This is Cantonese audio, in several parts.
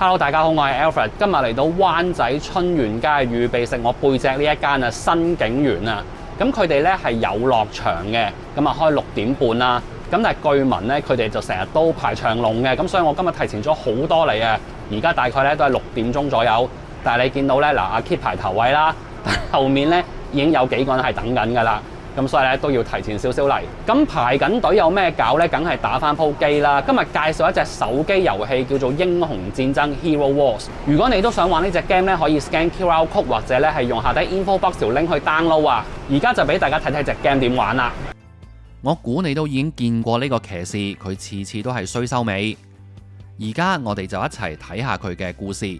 Hello， 大家好，我係 Alfred， 今日嚟到灣仔春園街預備食我背脊呢一間新景園啊。咁佢哋咧係有落場嘅，咁啊開6點半啦。咁但係據聞咧，佢哋就成日都排長龍嘅，咁所以我今日提前咗好多嚟啊。而家大概咧都係6點鐘左右，但係你見到咧嗱，阿 Kit 排頭位啦，但後面咧已經有幾個人係等緊㗎啦。咁所以咧都要提前少少嚟。咁排緊隊有咩搞呢？梗係打翻鋪機啦。今日介紹一隻手機遊戲叫做《英雄戰爭 Hero Wars》。如果你都想玩呢隻 game 咧，可以 scan QR code 或者咧係用下底 info box 條 link 去 download 啊。而家就俾大家睇睇隻 game 點玩啦。我估你都已經見過呢個騎士，佢次次都係衰收尾。而家我哋就一齊睇下佢嘅故事。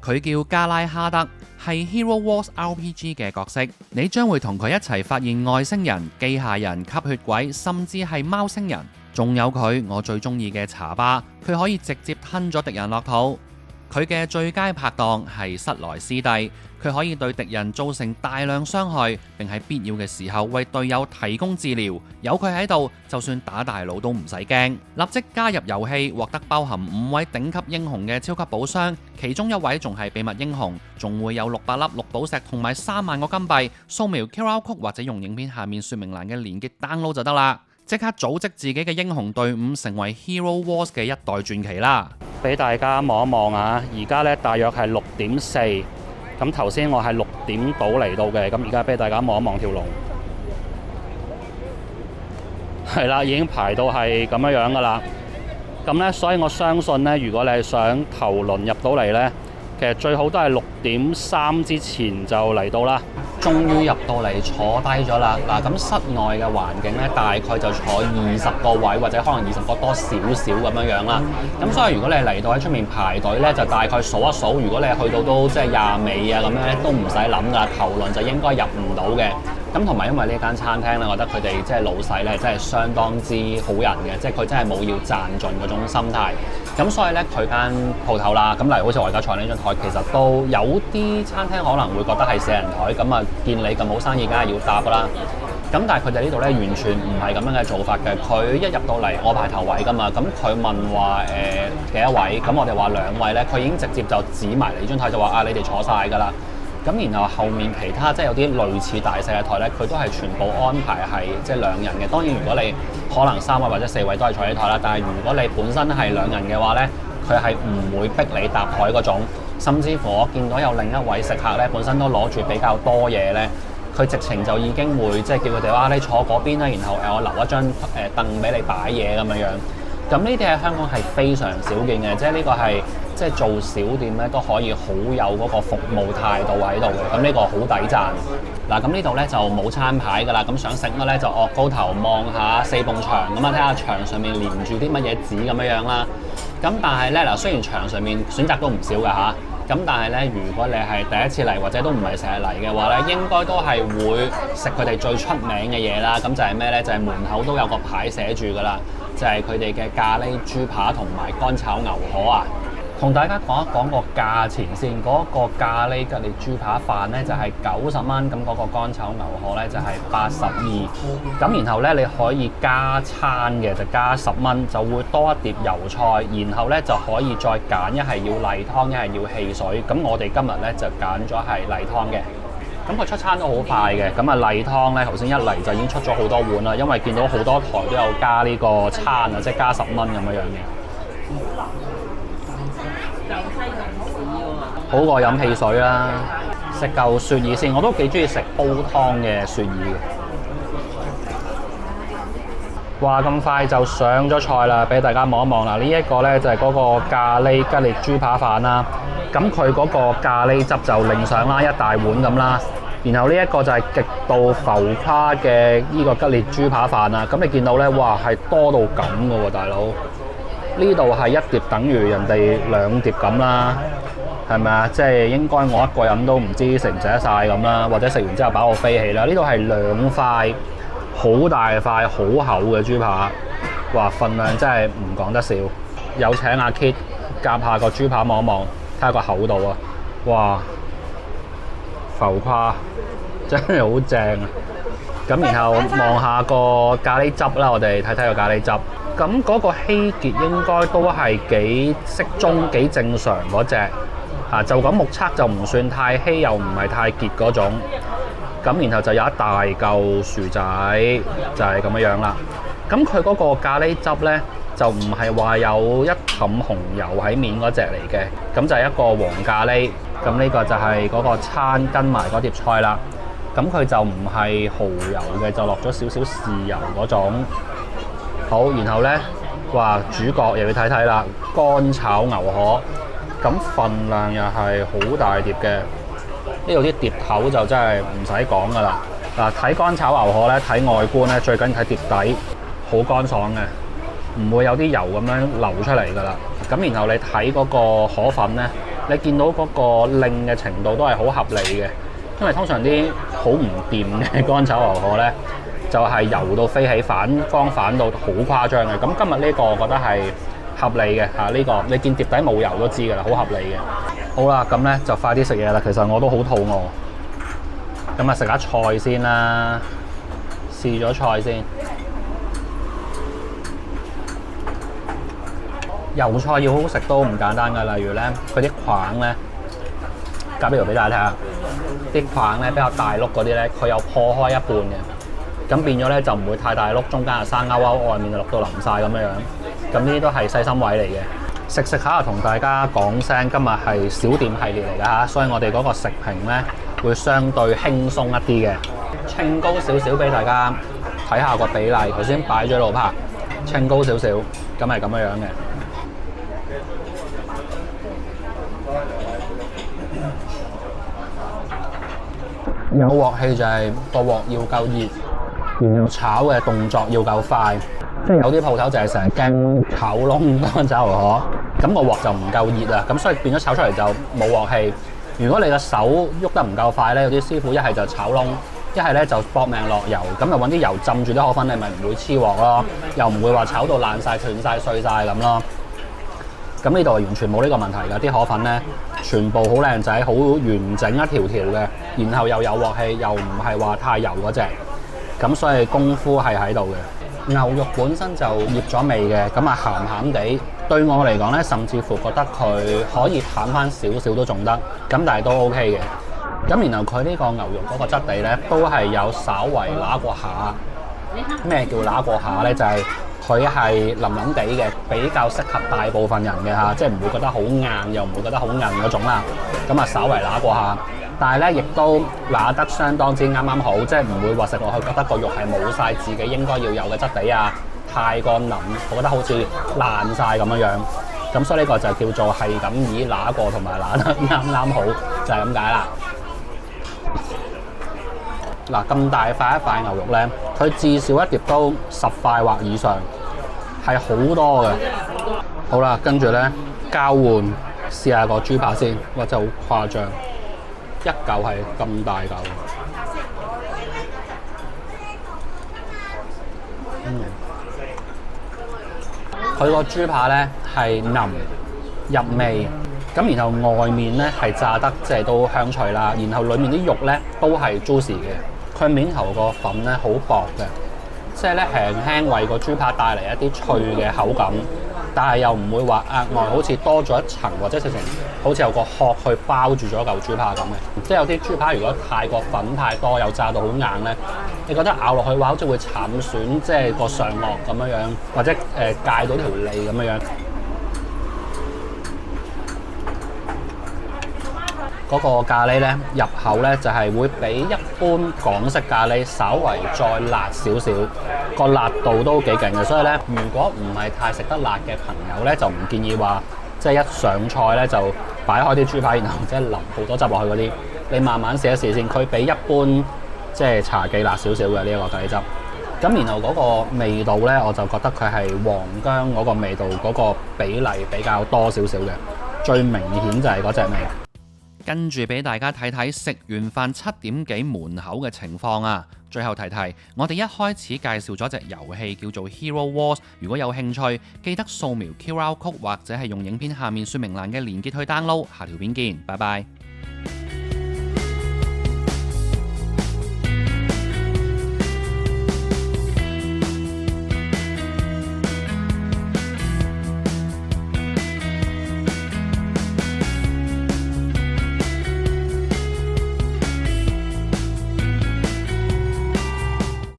佢叫加拉哈德，係 Hero Wars RPG 嘅角色。你將會同佢一齊發現外星人、機械人、吸血鬼，甚至係貓星人。仲有佢我最中意嘅茶巴，佢可以直接吞咗敵人落肚。佢嘅最佳拍檔係失萊斯蒂，佢可以對敵人造成大量傷害，並喺必要嘅時候為隊友提供治療。有佢喺度，就算打大佬都唔使驚。立即加入遊戲，獲得包含5位頂級英雄嘅超級寶箱，其中1位仲係秘密英雄，仲會有600粒綠寶石同埋3萬個金幣。掃描 QR code 或者用影片下面說明欄嘅連結 download 就得啦。即刻組織自己嘅英雄隊伍，成為 Hero Wars 嘅一代傳奇啦！俾大家望一望啊！而家咧大約係6點4，咁頭先我係6點到嚟到嘅，咁而家俾大家望一望條龍，係啦，已經排到係咁樣樣噶啦。咁咧，所以我相信咧，如果你係想頭輪入到嚟咧，其實最好都係6點3之前就嚟到啦。終於入到嚟坐低咗啦！嗱，咁室內嘅環境咧，大概就坐20個位，或者可能20個多少少咁樣樣啦。咁所以如果你係嚟到喺出面排隊咧，就大概數一數。如果你係去到都即係20尾啊咁樣咧，都唔使諗噶，頭輪就應該入唔到嘅。咁同埋因為呢間餐廳咧，我覺得佢哋即係老細咧，真係相當之好人嘅，即係佢真係冇要賺盡嗰種心態。咁所以咧，佢間鋪頭啦，咁例如好似我而家坐呢張台，其實都有啲餐廳可能會覺得係4人台，咁啊見你咁好生意，梗係要搭啦。咁但係佢哋呢度咧，完全唔係咁樣嘅做法嘅。佢一入到嚟，我排頭位噶嘛，咁佢問話幾多位，咁我哋話2位咧，佢已經直接就指埋嚟呢張台就話啊，你哋坐晒㗎啦。咁然後後面其他即係有啲類似大細嘅台咧，佢都係全部安排係即係2人嘅。當然如果你可能3位或者4位都係坐呢台啦，但係如果你本身係2人嘅話咧，佢係唔會逼你搭台嗰種。甚至乎我見到有另一位食客咧，本身都攞住比較多嘢咧，佢直情就已經會即係叫佢哋話你坐嗰邊啦，然後我留一張凳俾你擺嘢咁樣樣。咁呢啲喺香港係非常少見嘅，即係呢個係即係做小店咧都可以好有嗰個服務態度喺度嘅。咁呢個好抵讚。嗱，咁呢度咧就冇餐牌㗎啦。咁想食乜咧就岳高頭望下4埲牆咁啊，睇下牆上面連住啲乜嘢紙咁樣樣啦。咁但係咧嗱，雖然牆上面選擇都唔少㗎嚇，咁但係咧，如果你係第一次嚟或者都唔係成日嚟嘅話咧，應該都係會食佢哋最出名嘅嘢啦。咁就係咩咧？就係門口都有個牌寫住㗎啦，就係佢哋嘅咖喱豬扒同埋乾炒牛河啊。同大家講一講個價錢先，嗰個咖喱吉列豬扒飯咧就係90蚊，咁嗰個乾炒牛河咧就係82。咁然後咧你可以加餐嘅就加10蚊，就會多一碟油菜，然後咧就可以再揀一係要例湯，一係要汽水。咁我哋今日咧就揀咗係例湯嘅。咁佢出餐都好快嘅，咁啊例湯咧頭先一嚟就已經出咗好多碗啦，因為見到好多台都有加呢個餐啊，即係加10蚊咁樣樣嘅。好過飲汽水啦，食嚿雪耳先，我都幾中意食煲湯嘅雪耳嘅。哇！咁快就上咗菜啦，俾大家望一望啦。呢一個呢，就係嗰個咖喱吉列豬扒飯啦。咁佢嗰個咖喱汁就另上啦，一大碗咁啦。然後呢一個就係極度浮誇嘅呢個吉列豬扒飯啊。咁你見到呢，哇係多到咁嘅喎，大佬。呢度係一碟等於人哋2碟咁啦。係咪啊？即係應該我一個人都唔知食唔食得晒咁啦，或者食完之後飽我飛起啦。呢度係2塊好大塊、好厚嘅豬扒，哇！份量真係唔講得少。有請阿 Kit 夾下個豬扒望一望，睇下個厚度啊！哇，浮誇，真係好正啊！咁然後望下個咖喱汁啦，我哋睇睇個咖喱汁。咁嗰個希傑應該都係幾適中、幾正常嗰隻就咁目測就唔算太稀，又唔係太傑嗰種。咁然後就有一大嚿薯仔，就係咁樣啦。咁佢嗰個咖喱汁呢，就唔係話有一冚紅油喺面嗰隻嚟嘅，咁就係一個黃咖喱。咁呢個就係嗰個餐跟埋嗰碟菜啦。咁佢就唔係蠔油嘅，就落咗少少豉油嗰種。好，然後呢，話主角又要睇睇啦，乾炒牛河，咁份量又係好大碟嘅。呢度啲碟頭就真係唔使講噶啦。嗱，睇乾炒牛河呢，睇外觀呢，最緊要睇碟底，好乾爽嘅，唔會有啲油咁樣流出嚟噶啦。咁然後你睇嗰個河粉呢，你見到嗰個令嘅程度都係好合理嘅，因為通常啲好唔掂嘅乾炒牛河呢，就係油到飛起，反光反到好誇張嘅。咁今日呢個我覺得係合理嘅嚇，呢個你見碟底冇油都知㗎啦，好合理嘅。好啦，咁呢就快啲食嘢啦。其實我都好肚餓，咁啊食下菜先啦，試咗菜先。油菜要好好食都唔簡單㗎，例如呢，佢啲框呢，夾呢條俾大家睇下，啲框呢比較大碌嗰啲呢，佢有破開一半嘅，咁變咗呢就唔會太大碌，中間係生勾勾，外面就落到淋晒咁樣。咁呢啲都係細心位嚟嘅。食食下同大家講聲，今日係小店系列嚟㗎嚇，所以我哋嗰個食評呢會相對輕鬆一啲嘅，稱高少少俾大家睇下個比例。頭先擺咗喺度拍，稱高少少，咁係咁樣嘅。有鑊氣就係個鑊要夠熱，然後炒嘅動作要夠快。即係有啲鋪頭就係成日驚炒燶乾炒牛河，咁個鑊就唔夠熱啊，咁所以變咗炒出嚟就冇鑊氣。如果你個手喐得唔夠快咧，有啲師傅一係就炒燶，一係咧就搏命落油，咁就揾啲油浸住啲河粉，你咪唔會黐鑊咯，又唔會話炒到爛晒、斷晒、碎晒咁咯。咁呢度完全冇呢個問題㗎，啲河粉咧全部好靚仔，好完整一條條嘅，然後又有鑊氣，又唔係話太油嗰隻，咁所以功夫係喺度嘅。牛肉本身就醃咗味嘅，咁啊鹹鹹地，對我嚟講咧，甚至乎覺得佢可以淡翻少少都仲得，咁但係都 OK 嘅。咁然後佢呢個牛肉嗰個質地咧，都係有稍為揦過下。咩叫揦過下咧？就係佢係腍腍地嘅，比較適合大部分人嘅嚇，即係唔會覺得好硬，又唔會覺得好韌嗰種啦。咁啊稍為揦過下。但係咧，亦都揦得相當之啱啱好，即係唔會話食落去覺得個肉係冇晒自己應該要有嘅質地啊，太過腍，我覺得好似爛晒咁樣樣。咁所以呢個就叫做係咁以揦過同埋揦得啱啱好，就係咁解啦。嗱，咁大塊一塊牛肉咧，佢至少一碟都10塊或以上，係好多嘅。好啦，跟住咧交換試下個豬扒先，哇！真係好誇張。一嚿係咁大嚿，佢個豬扒呢係腍入味，咁然後外面呢係炸得即係都香脆啦，然後裡面啲肉呢都係 juicy 嘅，佢面頭個粉呢好薄嘅，即係呢輕輕為個豬扒帶嚟一啲脆嘅口感。但係又唔會話額外好似多咗一層，或者直情好似有個殼去包住咗嚿豬扒咁嘅。即係有啲豬扒如果太過粉太多，又炸到好硬咧，你覺得咬落去嘅話好似會慘損，即係個上顎咁樣樣，或者戒到條脷咁樣樣。嗰個咖喱咧入口咧就係會比一般港式咖喱稍為再辣少少，個辣度都幾勁嘅。所以咧，如果唔係太食得辣嘅朋友咧，就唔建議話即係一上菜咧就擺開啲豬扒，然後即係淋好多汁落去嗰啲。你慢慢試一試先，佢比一般即係茶記辣少少嘅呢一個咖喱汁。咁然後嗰個味道咧，我就覺得佢係黃薑嗰個味道嗰個比例比較多少少嘅，最明顯就係嗰隻味。跟住俾大家睇睇食完飯7點幾門口嘅情況啊！最後提提，我哋一開始介紹咗隻遊戲叫做 Hero Wars， 如果有興趣，記得掃描 QR Code 或者係用影片下面說明欄嘅連結去 download。下條片見，拜拜。